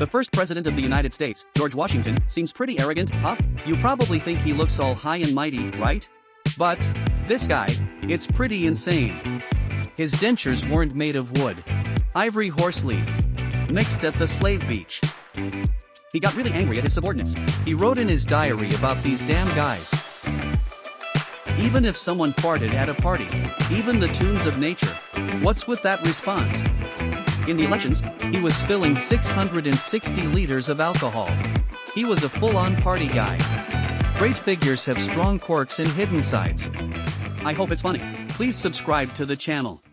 The first president of the United States, George Washington, seems pretty arrogant, huh? You probably think he looks all high and mighty, right? But this guy, it's pretty insane. His dentures weren't made of wood. Ivory horse leaf. Mixed at the slave beach. He got really angry at his subordinates. He wrote in his diary about these damn guys. Even if someone farted at a party, even the tunes of nature. What's with that response? In the elections, he was spilling 660 liters of alcohol. He was a full-on party guy. Great figures have strong quirks and hidden sides. I hope it's funny. Please subscribe to the channel.